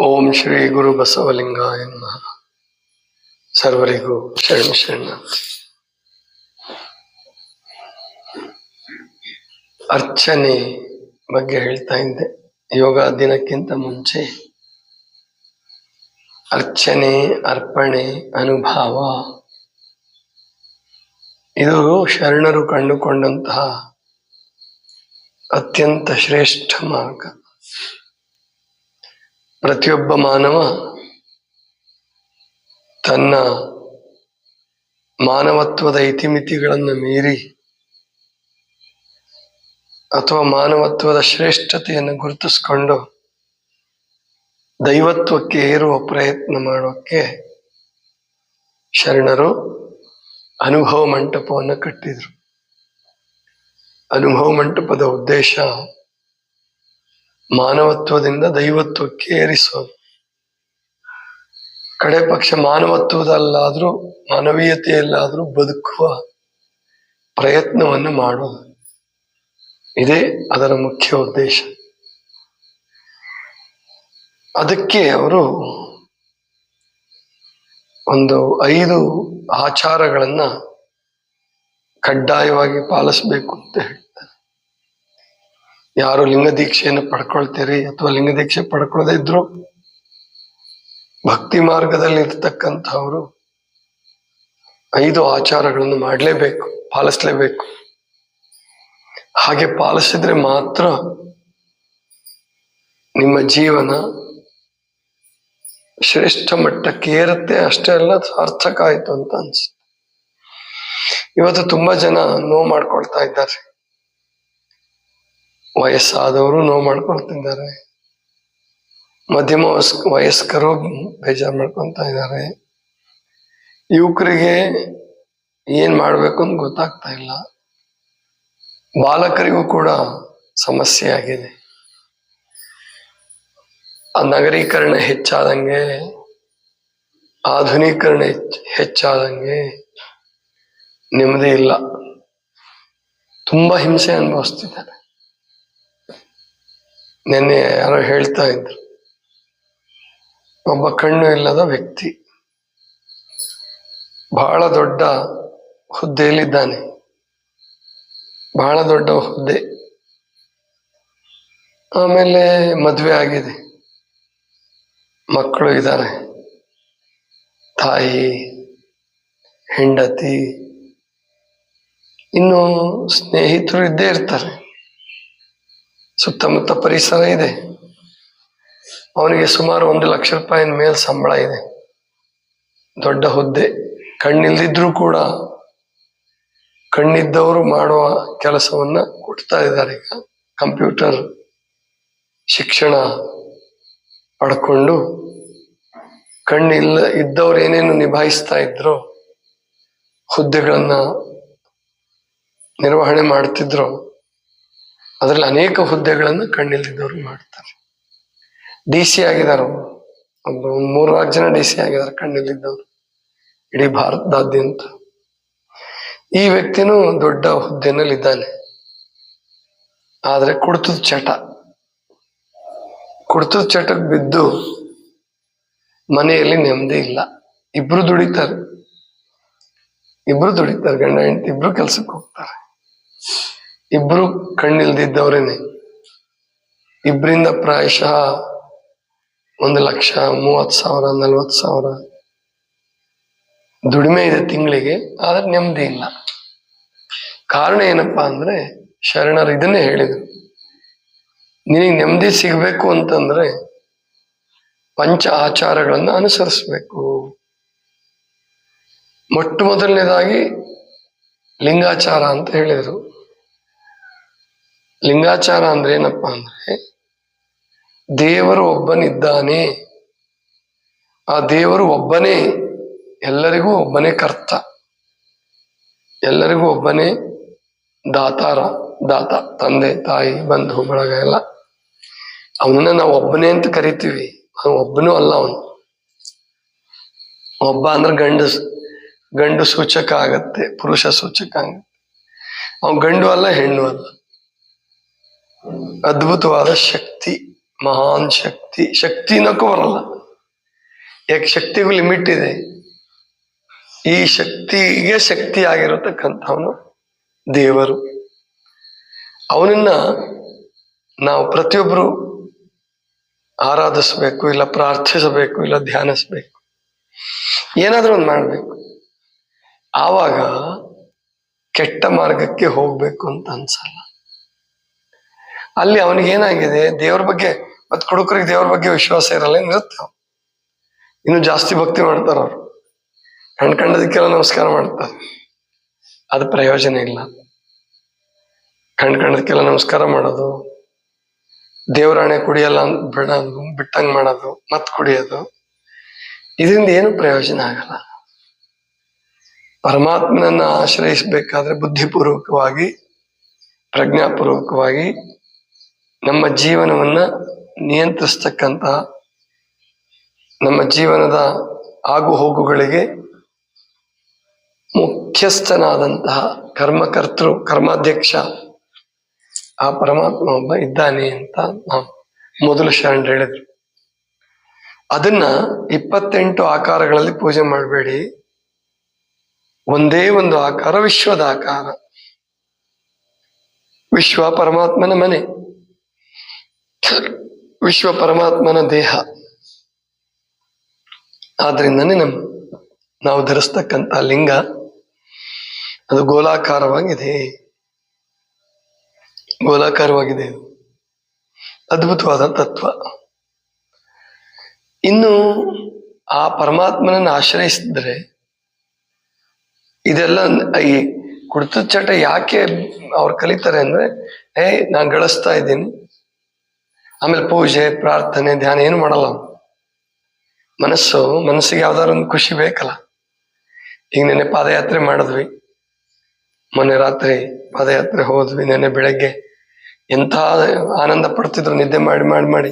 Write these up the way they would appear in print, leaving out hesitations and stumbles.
ಓಂ ಶ್ರೀ ಗುರು ಬಸವಲಿಂಗಾಯ ನಮಃ. ಸರ್ವರಿಗೂ ಶರಣ. ಅರ್ಚನೆ ಬಗ್ಗೆ ಹೇಳ್ತಾ ಇದ್ದೆ. ಯೋಗ ದಿನಕ್ಕಿಂತ ಮುಂಚೆ ಅರ್ಚನೆ, ಅರ್ಪಣೆ, ಅನುಭಾವ ಇದು ಶರಣರು ಕಂಡುಕೊಂಡಂತಹ ಅತ್ಯಂತ ಶ್ರೇಷ್ಠ ಮಾರ್ಗ. ಪ್ರತಿಯೊಬ್ಬ ಮಾನವ ತನ್ನ ಮಾನವತ್ವದ ಇತಿಮಿತಿಗಳನ್ನು ಮೀರಿ ಅಥವಾ ಮಾನವತ್ವದ ಶ್ರೇಷ್ಠತೆಯನ್ನು ಗುರುತಿಸಿಕೊಂಡು ದೈವತ್ವಕ್ಕೆ ಏರುವ ಪ್ರಯತ್ನ ಮಾಡೋಕ್ಕೆ ಶರಣರು ಅನುಭವ ಮಂಟಪವನ್ನು ಕಟ್ಟಿದರು. ಅನುಭವ ಮಂಟಪದ ಉದ್ದೇಶ ಮಾನವತ್ವದಿಂದ ದೈವತ್ವಕ್ಕೆ ಏರಿಸೋದು. ಕಡೆ ಪಕ್ಷ ಮಾನವತ್ವದಲ್ಲಾದ್ರೂ ಮಾನವೀಯತೆಯಲ್ಲಾದ್ರೂ ಬದುಕುವ ಪ್ರಯತ್ನವನ್ನು ಮಾಡೋದು, ಇದೇ ಅದರ ಮುಖ್ಯ ಉದ್ದೇಶ. ಅದಕ್ಕೆ ಅವರು ಒಂದು 5 ಆಚಾರಗಳನ್ನ ಕಡ್ಡಾಯವಾಗಿ ಪಾಲಿಸಬೇಕು ಅಂತ ಹೇಳ್ತಾರೆ. ಯಾರು ಲಿಂಗ ದೀಕ್ಷೆಯನ್ನು ಪಡ್ಕೊಳ್ತೀರಿ ಅಥವಾ ಲಿಂಗ ದೀಕ್ಷೆ ಪಡ್ಕೊಳ್ಳದೇ ಇದ್ರು ಭಕ್ತಿ ಮಾರ್ಗದಲ್ಲಿ ಇರ್ತಕ್ಕಂಥವ್ರು 5 ಆಚಾರಗಳನ್ನು ಮಾಡಲೇಬೇಕು, ಪಾಲಿಸ್ಲೇಬೇಕು. ಹಾಗೆ ಪಾಲಿಸಿದ್ರೆ ಮಾತ್ರ ನಿಮ್ಮ ಜೀವನ ಶ್ರೇಷ್ಠ ಮಟ್ಟಕ್ಕೆ ಏರುತ್ತೆ. ಅಷ್ಟೇ ಅಲ್ಲ, ಸಾರ್ಥಕ ಆಯ್ತು ಅಂತ ಅನ್ಸುತ್ತೆ. ಇವತ್ತು ತುಂಬಾ ಜನ ನೋವು ಮಾಡ್ಕೊಳ್ತಾ ಇದ್ದಾರೆ. ವಯಸ್ಸಾದವರು ನೋವು ಮಾಡ್ಕೊಳ್ತಿದ್ದಾರೆ, ಮಧ್ಯಮ ವಯಸ್ಕರು ಬೇಜಾರು ಮಾಡ್ಕೊತಾ ಇದ್ದಾರೆ, ಯುವಕರಿಗೆ ಏನ್ ಮಾಡ್ಬೇಕು ಅಂತ ಗೊತ್ತಾಗ್ತಾ ಇಲ್ಲ, ಬಾಲಕರಿಗೂ ಕೂಡ ಸಮಸ್ಯೆ ಆಗಿದೆ. ಆ ನಗರೀಕರಣ ಹೆಚ್ಚಾದಂಗೆ, ಆಧುನೀಕರಣ ಹೆಚ್ಚಾದಂಗೆ ನೆಮ್ಮದಿ ಇಲ್ಲ, ತುಂಬಾ ಹಿಂಸೆ ಅನುಭವಿಸ್ತಿದ್ದಾರೆ. ನಿನ್ನೆ ಯಾರೋ ಹೇಳ್ತಾ ಇದ್ರು, ಒಬ್ಬ ಕಣ್ಣು ಇಲ್ಲದ ವ್ಯಕ್ತಿ ಬಹಳ ದೊಡ್ಡ ಹುದ್ದೆಯಲ್ಲಿದ್ದಾನೆ, ಬಹಳ ದೊಡ್ಡ ಹುದ್ದೆ. ಆಮೇಲೆ ಮದುವೆ ಆಗಿದೆ, ಮಕ್ಕಳು ಇದ್ದಾರೆ, ತಾಯಿ, ಹೆಂಡತಿ, ಇನ್ನು ಸ್ನೇಹಿತರು ಇದ್ದೇ ಇರ್ತಾರೆ, ಸುತ್ತಮುತ್ತ ಪರಿಸರ ಇದೆ. ಅವನಿಗೆ ಸುಮಾರು 1 ಲಕ್ಷ ರೂಪಾಯಿನ ಮೇಲೆ ಸಂಬಳ ಇದೆ, ದೊಡ್ಡ ಹುದ್ದೆ. ಕಣ್ಣಿಲ್ದಿದ್ರು ಕೂಡ ಕಣ್ಣಿದ್ದವರು ಮಾಡುವ ಕೆಲಸವನ್ನ ಕೊಡ್ತಾ ಇದ್ದಾರೆ. ಈಗ ಕಂಪ್ಯೂಟರ್ ಶಿಕ್ಷಣ ಪಡ್ಕೊಂಡು ಇದ್ದವ್ರು ಏನೇನು ನಿಭಾಯಿಸ್ತಾ ಇದ್ರು, ಹುದ್ದೆಗಳನ್ನ ನಿರ್ವಹಣೆ ಮಾಡ್ತಿದ್ರು, ಅದರಲ್ಲಿ ಅನೇಕ ಹುದ್ದೆಗಳನ್ನು ಕಣ್ಣಿಲ್ದಿದ್ದವರು ಮಾಡ್ತಾರೆ. DC ಆಗಿದ್ದಾರೆ, ಒಂದು 3-4 ಜನ DC ಆಗಿದ್ದಾರೆ ಕಣ್ಣಿಲ್ದಿದ್ದವರು ಇಡೀ ಭಾರತದಾದ್ಯಂತ. ಈ ವ್ಯಕ್ತಿನೂ ದೊಡ್ಡ ಹುದ್ದೆನಲ್ಲಿ ಇದ್ದಾನೆ, ಆದ್ರೆ ಕುಡ್ತದ ಚಟಕ್ಕೆ ಬಿದ್ದು ಮನೆಯಲ್ಲಿ ನೆಮ್ಮದಿ ಇಲ್ಲ. ಇಬ್ರು ದುಡಿತಾರೆ, ಗಂಡ ಹೆಂಡತಿ ಇಬ್ರು ಕೆಲ್ಸಕ್ಕೆ ಹೋಗ್ತಾರೆ, ಇಬ್ರು ಕಣ್ಣಿಲ್ದಿದ್ದವ್ರೇನೆ. ಇಬ್ಬರಿಂದ ಪ್ರಾಯಶಃ 1,30,000 40,000 ದುಡಿಮೆ ಇದೆ ತಿಂಗಳಿಗೆ, ಆದ್ರೆ ನೆಮ್ಮದಿ ಇಲ್ಲ. ಕಾರಣ ಏನಪ್ಪಾ ಅಂದ್ರೆ, ಶರಣರು ಇದನ್ನೇ ಹೇಳಿದ್ರು, ನಿನಗೆ ನೆಮ್ಮದಿ ಸಿಗ್ಬೇಕು ಅಂತಂದ್ರೆ ಪಂಚ ಆಚಾರಗಳನ್ನು ಅನುಸರಿಸ್ಬೇಕು. ಮೊಟ್ಟ ಮೊದಲನೇದಾಗಿ ಲಿಂಗಾಚಾರ ಅಂತ ಹೇಳಿದ್ರು. ಲಿಂಗಾಚಾರ ಅಂದ್ರೆ ಏನಪ್ಪಾ ಅಂದ್ರೆ, ದೇವರು ಒಬ್ಬನಿದ್ದಾನೆ, ಆ ದೇವರು ಒಬ್ಬನೇ, ಎಲ್ಲರಿಗೂ ಒಬ್ಬನೇ ಕರ್ತ, ಎಲ್ಲರಿಗೂ ಒಬ್ಬನೇ ದಾತ, ತಂದೆ ತಾಯಿ ಬಂಧು ಬಳಗ ಎಲ್ಲ. ಅವನನ್ನ ನಾವು ಒಬ್ಬನೇ ಅಂತ ಕರಿತೀವಿ, ಅವನು ಒಬ್ಬನೂ ಅಲ್ಲ. ಅವನು ಒಬ್ಬ ಅಂದ್ರೆ ಗಂಡು ಸೂಚಕ ಆಗತ್ತೆ, ಪುರುಷ ಸೂಚಕ ಆಗತ್ತೆ. ಅವನು ಗಂಡು ಅಲ್ಲ, ಹೆಣ್ಣು ಅಲ್ಲ. ಅದ್ಭುತವಾದ ಶಕ್ತಿ ಮಹಾನ್ ಶಕ್ತಿ. ಶಕ್ತಿ ಅನ್ನೋಕ್ಕೂ ಬರಲ್ಲ, ಯಾಕೆ ಶಕ್ತಿಗೂ ಲಿಮಿಟ್ ಇದೆ. ಈ ಶಕ್ತಿಗೆ ಶಕ್ತಿ ಆಗಿರತಕ್ಕಂಥವನು ದೇವರು. ಅವನನ್ನ ನಾವು ಪ್ರತಿಯೊಬ್ಬರು ಆರಾಧಿಸ್ಬೇಕು, ಇಲ್ಲ ಪ್ರಾರ್ಥಿಸಬೇಕು, ಇಲ್ಲ ಧ್ಯಾನಿಸ್ಬೇಕು, ಏನಾದ್ರೂ ಒಂದು ಮಾಡ್ಬೇಕು. ಆವಾಗ ಕೆಟ್ಟ ಮಾರ್ಗಕ್ಕೆ ಹೋಗ್ಬೇಕು ಅಂತ ಅನ್ಸಲ್ಲ. ಅಲ್ಲಿ ಅವನಿಗೇನಾಗಿದೆ, ದೇವ್ರ ಬಗ್ಗೆ, ಮತ್ ಕುಡುಕರಿಗೆ ದೇವ್ರ ಬಗ್ಗೆ ವಿಶ್ವಾಸ ಇರಲ್ಲ, ಇರುತ್ತೆ. ಇನ್ನು ಜಾಸ್ತಿ ಭಕ್ತಿ ಮಾಡ್ತಾರ ಅವ್ರು, ಕಂಡ್ಕಂಡದಕ್ಕೆಲ್ಲ ನಮಸ್ಕಾರ ಮಾಡ್ತಾರೆ, ಅದು ಪ್ರಯೋಜನ ಇಲ್ಲ. ಕಂಡ್ಕಂಡದಕ್ಕೆಲ್ಲ ನಮಸ್ಕಾರ ಮಾಡೋದು, ದೇವರಾಣೆ ಕುಡಿಯಲ್ಲ ಅಂತ ಬಿಡೋದು, ಬಿಟ್ಟಂಗ್ ಮಾಡೋದು, ಮತ್ ಕುಡಿಯೋದು, ಇದರಿಂದ ಏನು ಪ್ರಯೋಜನ ಆಗಲ್ಲ. ಪರಮಾತ್ಮನನ್ನ ಆಶ್ರಯಿಸಬೇಕಾದ್ರೆ ಬುದ್ಧಿಪೂರ್ವಕವಾಗಿ, ಪ್ರಜ್ಞಾಪೂರ್ವಕವಾಗಿ ನಮ್ಮ ಜೀವನವನ್ನ ನಿಯಂತ್ರಿಸ್ತಕ್ಕಂತಹ, ನಮ್ಮ ಜೀವನದ ಆಗು ಹೋಗುಗಳಿಗೆ ಮುಖ್ಯಸ್ಥನಾದಂತಹ ಕರ್ಮಕರ್ತೃ, ಕರ್ಮಾಧ್ಯಕ್ಷ ಆ ಪರಮಾತ್ಮ ಒಬ್ಬ ಇದ್ದಾನೆ ಅಂತ ನಾವು ಮೊದಲು ಶರಣರು ಹೇಳಿದ್ರು. ಅದನ್ನ 28 ಆಕಾರಗಳಲ್ಲಿ ಪೂಜೆ ಮಾಡಬೇಡಿ. ಒಂದೇ ಒಂದು ಆಕಾರ, ವಿಶ್ವದ ಆಕಾರ. ವಿಶ್ವ ಪರಮಾತ್ಮನ ಮನೆ, ವಿಶ್ವ ಪರಮಾತ್ಮನ ದೇಹ. ಆದ್ರಿಂದನೇ ನಾವು ಧರಿಸ್ತಕ್ಕಂಥ ಲಿಂಗ ಅದು ಗೋಲಾಕಾರವಾಗಿದೆ. ಗೋಲಾಕಾರವಾಗಿದೆ, ಅದ್ಭುತವಾದ ತತ್ವ. ಇನ್ನು ಆ ಪರಮಾತ್ಮನನ್ನು ಆಶ್ರಯಿಸಿದ್ರೆ ಇದೆಲ್ಲ, ಈ ಕುಡಿತದ ಚಟ ಯಾಕೆ ಅವ್ರು ಕಲಿತಾರೆ ಅಂದ್ರೆ, ನಾನು ಗಳಿಸ್ತಾ ಇದ್ದೀನಿ, ಆಮೇಲೆ ಪೂಜೆ, ಪ್ರಾರ್ಥನೆ, ಧ್ಯಾನ ಏನು ಮಾಡಲ್ಲ. ಮನಸ್ಸಿಗೆ ಯಾವ್ದಾದ್ರು ಒಂದು ಖುಷಿ ಬೇಕಲ್ಲ. ಈಗ ನೆನ್ನೆ ಪಾದಯಾತ್ರೆ ಮಾಡಿದ್ವಿ, ಮೊನ್ನೆ ರಾತ್ರಿ ಪಾದಯಾತ್ರೆ ಹೋದ್ವಿ, ನೆನ್ನೆ ಬೆಳಗ್ಗೆ ಎಂಥ ಆನಂದ ಪಡ್ತಿದ್ರು ನಿದ್ದೆ ಮಾಡಿ ಮಾಡಿ ಮಾಡಿ.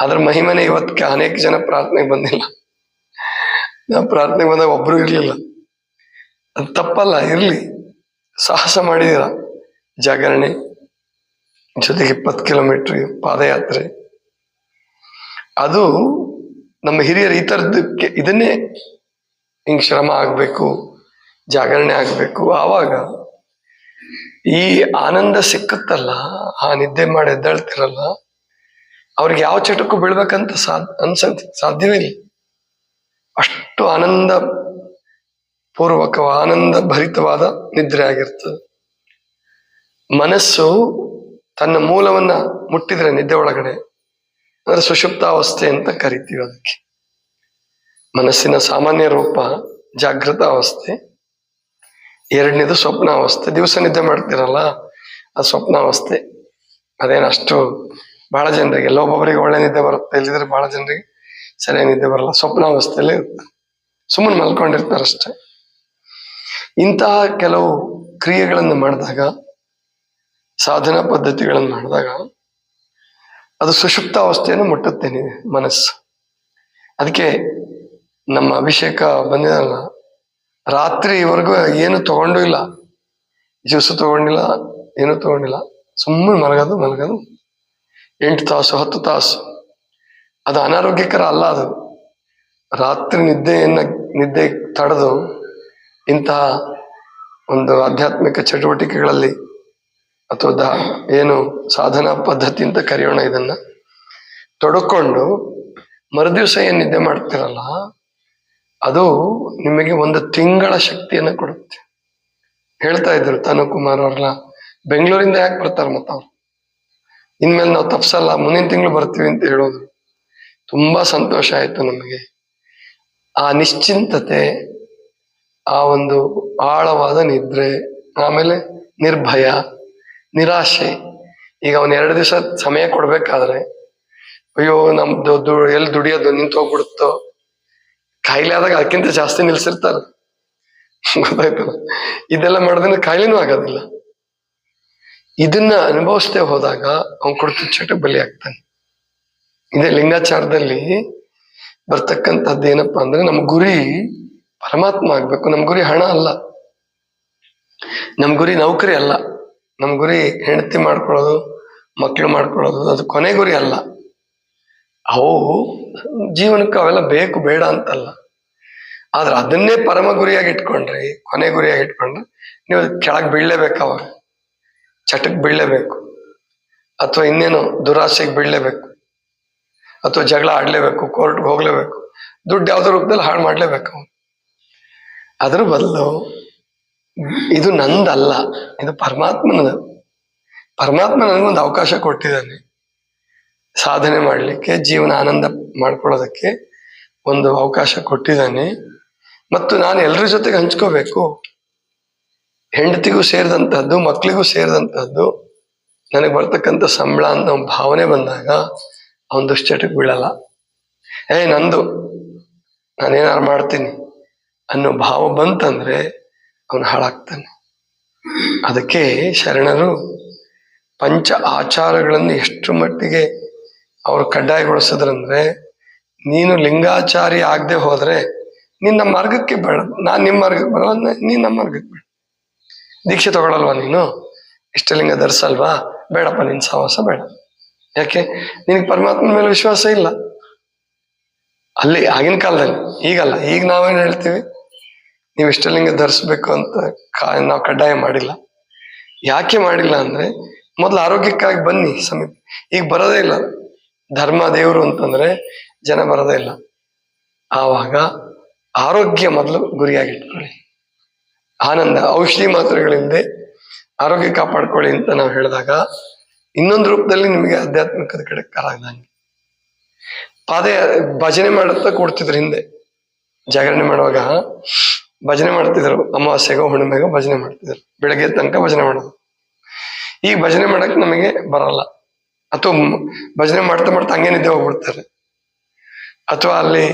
ಅದ್ರ ಮಹಿಮನೆ ಇವತ್ತಿಗೆ ಅನೇಕ ಜನ ಪ್ರಾರ್ಥನೆಗೆ ಬಂದಿಲ್ಲ. ನಾವು ಪ್ರಾರ್ಥನೆಗೆ ಬಂದಾಗ ಒಬ್ರು ಇರ್ಲಿಲ್ಲ. ಅದು ತಪ್ಪಲ್ಲ, ಇರ್ಲಿ, ಸಾಹಸ ಮಾಡಿದೀರ. ಜಾಗರಣೆ ಜೊತೆಗೆ 20 ಕಿಲೋಮೀಟರ್ ಪಾದಯಾತ್ರೆ, ಅದು ನಮ್ಮ ಹಿರಿಯರು ಈ ಥರದಕ್ಕೆ ಇದನ್ನೇ, ಹಿಂಗ್ ಶ್ರಮ ಆಗ್ಬೇಕು, ಜಾಗರಣೆ ಆಗ್ಬೇಕು. ಆವಾಗ ಈ ಆನಂದ ಸಿಕ್ಕತ್ತಲ್ಲ, ಆ ನಿದ್ದೆ ಮಾಡಿ ಎದ್ದಾಳ್ತಿರಲ್ಲ, ಅವ್ರಿಗೆ ಯಾವ ಚಟಕ್ಕೂ ಬೀಳ್ಬೇಕಂತ ಸಾಧ್ಯವೇ ಇಲ್ಲ. ಅಷ್ಟು ಆನಂದ ಪೂರ್ವಕ, ಆನಂದ ಭರಿತವಾದ ನಿದ್ರೆ ಆಗಿರ್ತದೆ. ಮನಸ್ಸು ತನ್ನ ಮೂಲವನ್ನ ಮುಟ್ಟಿದ್ರೆ ನಿದ್ದೆ ಒಳಗಡೆ, ಅಂದ್ರೆ ಸುಷುಪ್ತಾವಸ್ಥೆ ಅಂತ ಕರಿತೀವಿ ಅದಕ್ಕೆ. ಮನಸ್ಸಿನ ಸಾಮಾನ್ಯ ರೂಪ ಜಾಗೃತ ಅವಸ್ಥೆ, ಎರಡನೇದು ಸ್ವಪ್ನಾವಸ್ಥೆ. ದಿವಸ ನಿದ್ದೆ ಮಾಡ್ತಿರಲ್ಲ, ಅದು ಸ್ವಪ್ನಾವಸ್ಥೆ. ಅದೇನಷ್ಟು ಬಹಳ ಜನರಿಗೆ, ಎಲ್ಲೊಬ್ಬೊಬ್ಬರಿಗೆ ಒಳ್ಳೆ ನಿದ್ದೆ ಬರುತ್ತೆ, ಇಲ್ಲಿದ್ರೆ ಬಹಳ ಜನರಿಗೆ ಸರಿಯಾಗಿ ನಿದ್ದೆ ಬರಲ್ಲ, ಸ್ವಪ್ನಾವಸ್ಥೆಯಲ್ಲೇ ಇರುತ್ತೆ, ಸುಮ್ಮನೆ ಮಲ್ಕೊಂಡಿರ್ತಾರಷ್ಟೆ. ಇಂತಹ ಕೆಲವು ಕ್ರಿಯೆಗಳನ್ನು ಮಾಡಿದಾಗ, ಸಾಧನಾ ಪದ್ಧತಿಗಳನ್ನು ಮಾಡಿದಾಗ ಅದು ಸುಷುಪ್ತ ಅವಸ್ಥೆಯನ್ನು ಮುಟ್ಟುತ್ತೇನೆ ಮನಸ್ಸು. ಅದಕ್ಕೆ ನಮ್ಮ ಅಭಿಷೇಕ ಬಂದಿದಲ್ಲ, ರಾತ್ರಿವರೆಗೂ ಏನು ತಗೊಂಡು ಇಲ್ಲ, ಜ್ಯೂಸು ತಗೊಂಡಿಲ್ಲ, ಏನು ತಗೊಂಡಿಲ್ಲ, ಸುಮ್ಮನೆ ಮಲಗೋದು 8 ತಾಸು 10 ತಾಸು. ಅದು ಅನಾರೋಗ್ಯಕರ ಅಲ್ಲ. ಅದು ರಾತ್ರಿ ನಿದ್ದೆ ತಡೆದು ಇಂತಹ ಒಂದು ಆಧ್ಯಾತ್ಮಿಕ ಚಟುವಟಿಕೆಗಳಲ್ಲಿ, ಅಥವಾ ಏನು ಸಾಧನಾ ಪದ್ಧತಿ ಅಂತ ಕರೆಯೋಣ ಇದನ್ನ, ತೊಡಕೊಂಡು ಮರುದಿವಸ ಏನ್ ನಿದ್ದೆ ಮಾಡ್ತಿರಲ್ಲ, ಅದು ನಿಮಗೆ 1 ತಿಂಗಳ ಶಕ್ತಿಯನ್ನು ಕೊಡುತ್ತೆ. ಹೇಳ್ತಾ ಇದ್ರು ತನುಕುಮಾರ್ ಅವ್ರಲ್ಲ, ಬೆಂಗಳೂರಿಂದ ಯಾಕೆ ಬರ್ತಾರೆ ಮತ್ತ ಅವ್ರು, ಇನ್ಮೇಲೆ ನಾವು ತಪ್ಸಲ್ಲ, ಮುಂದಿನ ತಿಂಗಳು ಬರ್ತೀವಿ ಅಂತ ಹೇಳೋದು. ತುಂಬಾ ಸಂತೋಷ ಆಯ್ತು ನಮಗೆ. ಆ ನಿಶ್ಚಿಂತತೆ, ಆ ಒಂದು ಆಳವಾದ ನಿದ್ರೆ, ಆಮೇಲೆ ನಿರ್ಭಯ, ನಿರಾಶೆ. ಈಗ ಅವನ್ 2 ದಿವಸ ಸಮಯ ಕೊಡ್ಬೇಕಾದ್ರೆ, ಅಯ್ಯೋ ನಮ್ದು ಎಲ್ಲಿ ದುಡಿಯೋದು ನಿಂತು ಹೋಗ್ಬಿಡುತ್ತೋ, ಕಾಯಿಲೆ ಆದಾಗ ಅದಕ್ಕಿಂತ ಜಾಸ್ತಿ ನಿಲ್ಸಿರ್ತಾರೆ, ಗೊತ್ತಾಯ್ತಲ್ಲ. ಇದೆಲ್ಲ ಮಾಡೋದ್ರಿಂದ ಕಾಯಿಲೆನೂ ಆಗೋದಿಲ್ಲ. ಇದನ್ನ ಅನುಭವಿಸ್ತೇ ಹೋದಾಗ ಅವ್ನು ಕುಡಿತ ಚಟ ಬಲಿ ಆಗ್ತಾನೆ. ಇದೇ ಲಿಂಗಾಚಾರದಲ್ಲಿ ಬರ್ತಕ್ಕಂಥದ್ದು ಏನಪ್ಪಾ ಅಂದ್ರೆ, ನಮ್ಮ ಗುರಿ ಪರಮಾತ್ಮ ಆಗ್ಬೇಕು. ನಮ್ ಗುರಿ ಹಣ ಅಲ್ಲ, ನಮ್ ಗುರಿ ನೌಕರಿ ಅಲ್ಲ, ನಮ್ ಗುರಿ ಹೆಂಡತಿ ಮಾಡ್ಕೊಳ್ಳೋದು, ಮಕ್ಳು ಮಾಡ್ಕೊಳ್ಳೋದು, ಅದು ಕೊನೆ ಗುರಿ ಅಲ್ಲ. ಅವು ಜೀವನಕ್ಕೆ ಅವೆಲ್ಲ ಬೇಕು ಬೇಡ ಅಂತಲ್ಲ. ಆದ್ರೆ ಅದನ್ನೇ ಪರಮ ಗುರಿಯಾಗಿ ಇಟ್ಕೊಂಡ್ರಿ, ಕೊನೆ ಗುರಿಯಾಗಿ ಇಟ್ಕೊಂಡ್ರೆ ನೀವು ಕೆಳಗೆ ಬೀಳಲೇಬೇಕು, ಅವಾಗ ಚಟಕ್ಕೆ ಬೀಳಲೇಬೇಕು, ಅಥವಾ ಇನ್ನೇನು ದುರಾಸೆಗೆ ಬೀಳಲೇಬೇಕು, ಅಥವಾ ಜಗಳ ಆಡ್ಲೇಬೇಕು, ಕೋರ್ಟ್ಗೆ ಹೋಗ್ಲೇಬೇಕು, ದುಡ್ಡು ಯಾವ್ದೋ ರೂಪದಲ್ಲಿ ಹಾಳು ಮಾಡ್ಲೇಬೇಕು. ಅದ್ರ ಬದಲು ಇದು ನಂದಲ್ಲ, ಇದು ಪರಮಾತ್ಮನದು. ಪರಮಾತ್ಮ ನನಗೊಂದು ಅವಕಾಶ ಕೊಟ್ಟಿದ್ದಾನೆ ಸಾಧನೆ ಮಾಡಲಿಕ್ಕೆ, ಜೀವನ ಆನಂದ ಮಾಡ್ಕೊಳ್ಳೋದಕ್ಕೆ ಒಂದು ಅವಕಾಶ ಕೊಟ್ಟಿದ್ದಾನೆ. ಮತ್ತು ನಾನು ಎಲ್ಲರ ಜೊತೆಗೆ ಹಂಚ್ಕೋಬೇಕು. ಹೆಂಡತಿಗೂ ಸೇರಿದಂತಹದ್ದು, ಮಕ್ಕಳಿಗೂ ಸೇರಿದಂತಹದ್ದು ನನಗೆ ಬರ್ತಕ್ಕಂಥ ಸಂಬಳ ಅಂತ ಭಾವನೆ ಬಂದಾಗ ಅವನ ದುಶ್ಚಟಕ್ಕೆ ಬೀಳಲ್ಲ. ನಂದು, ನಾನೇನಾರು ಮಾಡ್ತೀನಿ ಅನ್ನೋ ಭಾವ ಬಂತಂದ್ರೆ ಅವನು ಹಾಳಾಗ್ತಾನೆ. ಅದಕ್ಕೆ ಶರಣರು ಪಂಚ ಆಚಾರಗಳನ್ನು ಎಷ್ಟು ಮಟ್ಟಿಗೆ ಅವರು ಕಡ್ಡಾಯಗೊಳಿಸಿದ್ರಂದ್ರೆ, ನೀನು ಲಿಂಗಾಚಾರಿ ಆಗದೆ ಹೋದ್ರೆ ನಿನ್ನ ಮಾರ್ಗಕ್ಕೆ ಬೇಡ, ನಾನು ನಿಮ್ಮ ಮಾರ್ಗಕ್ಕೆ ಬರಲ್ಲ, ನೀನ್ ನಮ್ಮ ಮಾರ್ಗಕ್ಕೆ ಬೇಡ. ದೀಕ್ಷೆ ತಗೊಳಲ್ವಾ ನೀನು, ಇಷ್ಟಲಿಂಗ ಧರಿಸಲ್ವಾ, ಬೇಡಪ್ಪ ನಿನ್ ಸಹವಾಸ ಬೇಡ. ಯಾಕೆ? ನಿನಗೆ ಪರಮಾತ್ಮನ ಮೇಲೆ ವಿಶ್ವಾಸ ಇಲ್ಲ. ಅಲ್ಲಿ ಆಗಿನ ಕಾಲದಲ್ಲಿ, ಈಗಲ್ಲ. ಈಗ ನಾವೇನ್ ಹೇಳ್ತೀವಿ, ನೀವು ಇಷ್ಟಲಿಂಗ ಧರಿಸ್ಬೇಕು ಅಂತ ನಾವು ಕಡ್ಡಾಯ ಮಾಡಿಲ್ಲ. ಯಾಕೆ ಮಾಡಿಲ್ಲ ಅಂದ್ರೆ, ಮೊದಲು ಆರೋಗ್ಯಕ್ಕಾಗಿ ಬನ್ನಿ ಸಮೀಪ. ಈಗ ಬರೋದೇ ಇಲ್ಲ. ಧರ್ಮ ದೇವರು ಅಂತಂದ್ರೆ ಜನ ಬರೋದೇ ಇಲ್ಲ. ಆವಾಗ ಆರೋಗ್ಯ ಮೊದಲು ಗುರಿಯಾಗಿಟ್ಕೊಳ್ಳಿ. ಆನಂದ, ಔಷಧಿ ಮಾತ್ರೆಗಳಿಂದ ಆರೋಗ್ಯ ಕಾಪಾಡ್ಕೊಳ್ಳಿ ಅಂತ ನಾವು ಹೇಳಿದಾಗ, ಇನ್ನೊಂದು ರೂಪದಲ್ಲಿ ನಿಮಗೆ ಆಧ್ಯಾತ್ಮಿಕದ ಕಡೆ ಕರಾಗ್ದಂಗೆ. ಭಜನೆ ಮಾಡುತ್ತಾ ಕೂಡ್ತಿದ್ರು ಹಿಂದೆ. ಜಾಗರಣೆ ಮಾಡುವಾಗ ಭಜನೆ ಮಾಡ್ತಿದ್ರು, ಅಮಾವಾಸ್ಯೆಗೋ ಹುಣ್ಣಿಮೆಗೋ ಭಜನೆ ಮಾಡ್ತಿದ್ರು, ಬೆಳಗ್ಗೆ ತನಕ ಭಜನೆ ಮಾಡೋದು. ಈಗ ಭಜನೆ ಮಾಡಕ್ ನಮಗೆ ಬರಲ್ಲ, ಅಥವಾ ಭಜನೆ ಮಾಡ್ತಾ ಮಾಡ್ತಾ ಹಂಗೆ ನಿದ್ದೆ ಹೋಗ್ಬಿಡ್ತಾರೆ. ಅಥವಾ ಅಲ್ಲಿ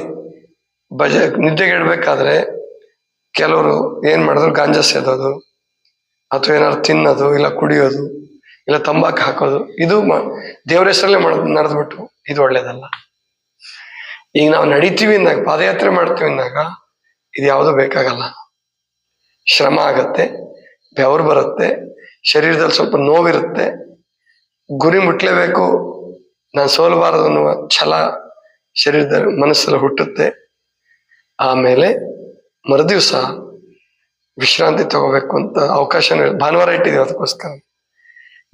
ನಿದ್ದೆಗೆಡ್ಬೇಕಾದ್ರೆ ಕೆಲವರು ಏನ್ ಮಾಡಿದ್ರು, ಗಾಂಜಾ ಸೇದೋದು, ಅಥವಾ ಏನಾದ್ರು ತಿನ್ನೋದು, ಇಲ್ಲ ಕುಡಿಯೋದು, ಇಲ್ಲ ತಂಬಾಕು ಹಾಕೋದು, ಇದು ದೇವ್ರ ಹೆಸರಲ್ಲೇ ನಡೆದ್ಬಿಟ್ಟು ಇದು ಒಳ್ಳೇದಲ್ಲ. ಈಗ ನಾವು ನಡಿತೀವಿ ಅಂದಾಗ, ಪಾದಯಾತ್ರೆ ಮಾಡ್ತೀವಿ ಅಂದಾಗ ಇದು ಯಾವುದು ಬೇಕಾಗಲ್ಲ. ಶ್ರಮ ಆಗತ್ತೆ, ಬೆವರು ಬರುತ್ತೆ, ಶರೀರದಲ್ಲಿ ಸ್ವಲ್ಪ ನೋವಿರುತ್ತೆ, ಗುರಿ ಮುಟ್ಲೇಬೇಕು, ನಾನು ಸೋಲಬಾರದು ಅನ್ನುವ ಛಲ ಶರೀರದಲ್ಲಿ ಮನಸ್ಸಲ್ಲಿ ಹುಟ್ಟುತ್ತೆ. ಆಮೇಲೆ ಮರುದಿವ್ಸ ವಿಶ್ರಾಂತಿ ತಗೋಬೇಕು ಅಂತ ಅವಕಾಶ ಭಾನುವಾರ ಇಟ್ಟಿದೀವಿ, ಅದಕ್ಕೋಸ್ಕರ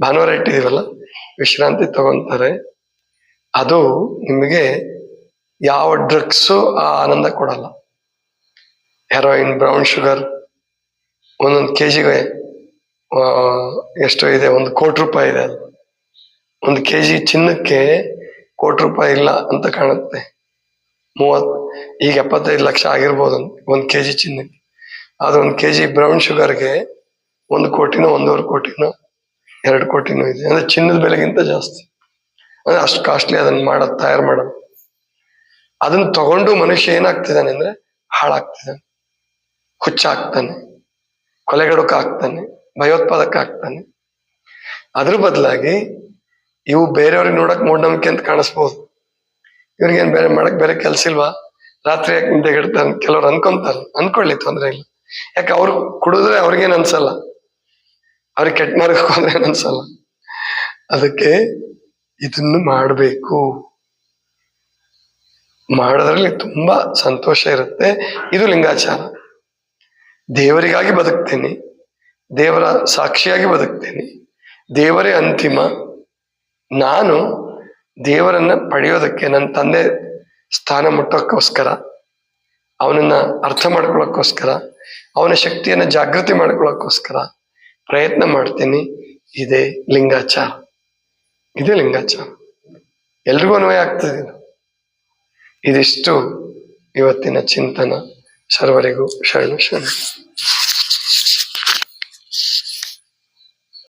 ಭಾನುವಾರ ಇಟ್ಟಿದೀವಲ್ಲ, ವಿಶ್ರಾಂತಿ ತಗೊಂತಾರೆ. ಅದು ನಿಮಗೆ ಯಾವ ಡ್ರಗ್ಸು ಆ ಆನಂದ ಕೊಡಲ್ಲ. ಹೆರೋಯಿನ್, ಬ್ರೌನ್ ಶುಗರ್ ಒಂದೊಂದು ಕೆಜಿಗೆ ಎಷ್ಟೋ ಇದೆ, 1 ಕೋಟಿ ರೂಪಾಯಿ ಇದೆ. ಅದು 1 ಕೆಜಿ ಚಿನ್ನಕ್ಕೆ 1 ಕೋಟಿ ರೂಪಾಯಿ ಇಲ್ಲ ಅಂತ ಕಾಣುತ್ತೆ. 30, ಈಗ 75 ಲಕ್ಷ ಆಗಿರ್ಬೋದು 1 ಕೆಜಿ ಚಿನ್ನಕ್ಕೆ. ಆದ್ರೆ 1 ಕೆಜಿ ಬ್ರೌನ್ ಶುಗರ್ಗೆ 1 ಕೋಟಿನೋ 1.5 ಕೋಟಿನೋ 2 ಕೋಟಿನೋ ಇದೆ. ಅಂದ್ರೆ ಚಿನ್ನದ ಬೆಲೆಗಿಂತ ಜಾಸ್ತಿ. ಅಂದ್ರೆ ಅಷ್ಟು ಕಾಸ್ಟ್ಲಿ ಅದನ್ನ ತಯಾರು ಮಾಡೋದು. ಅದನ್ನ ತಗೊಂಡು ಮನುಷ್ಯ ಏನಾಗ್ತಿದ್ದಾನೆ ಅಂದ್ರೆ ಹಾಳಾಗ್ತಿದ್ದಾನೆ, ಹುಚ್ಚಾಗ್ತಾನೆ, ಕೊಲೆಗಡುಕ ಆಗ್ತಾನೆ, ಭಯೋತ್ಪಾದಕ ಆಗ್ತಾನೆ. ಅದ್ರ ಬದಲಾಗಿ ಇವು ಬೇರೆಯವ್ರಿಗೆ ನೋಡಕ್ ಮೂಢನಂಬಿಕೆ ಅಂತ ಕಾಣಿಸ್ಬೋದು. ಇವ್ರಿಗೇನ್ ಬೇರೆ ಕೆಲ್ಸ ಇಲ್ವಾ, ರಾತ್ರಿ ಯಾಕೆ ನಿದ್ದೆಗೆಡ್ತಾನೆ ಕೆಲವ್ರು ಅನ್ಕೊಂತಾರೆ. ಅನ್ಕೊಳ್ಳಿ, ತೊಂದ್ರೆ ಇಲ್ಲ. ಯಾಕೆ ಅವ್ರು ಕುಡಿದ್ರೆ ಅವ್ರಿಗೇನ್ ಅನ್ಸಲ್ಲ, ಅವ್ರಿಗೆ ಕೆಟ್ಟ ಮಾರ್ಗಕ್ಕೆ ಹೋದ್ರೆ ಏನ್ ಅನ್ಸಲ್ಲ. ಅದಕ್ಕೆ ಇದನ್ನು ಮಾಡಬೇಕು. ಮಾಡೋದ್ರಲ್ಲಿ ತುಂಬಾ ಸಂತೋಷ ಇರುತ್ತೆ. ಇದು ಲಿಂಗಾಚಾರ. ದೇವರಿಗಾಗಿ ಬದುಕ್ತೇನೆ, ದೇವರ ಸಾಕ್ಷಿಯಾಗಿ ಬದುಕ್ತೇನೆ, ದೇವರೇ ಅಂತಿಮ. ನಾನು ದೇವರನ್ನ ಪಡೆಯೋದಕ್ಕೆ, ನನ್ನ ತಂದೆ ಸ್ಥಾನ ಮುಟ್ಟೋಕ್ಕೋಸ್ಕರ, ಅವನನ್ನ ಅರ್ಥ ಮಾಡ್ಕೊಳ್ಳೋಕ್ಕೋಸ್ಕರ, ಅವನ ಶಕ್ತಿಯನ್ನ ಜಾಗೃತಿ ಮಾಡ್ಕೊಳ್ಳೋಕ್ಕೋಸ್ಕರ ಪ್ರಯತ್ನ ಮಾಡ್ತೀನಿ. ಇದೇ ಲಿಂಗಾಚಾರ. ಇದೇ ಲಿಂಗಾಚಾರ. ಎಲ್ರಿಗೂ ಅನ್ವಯ ಆಗ್ತದೆ ಇದು. ಇದಿಷ್ಟು ಇವತ್ತಿನ ಚಿಂತನ. ಸರ್ವರಿಗೂ ಶರಣು ಶರಣ.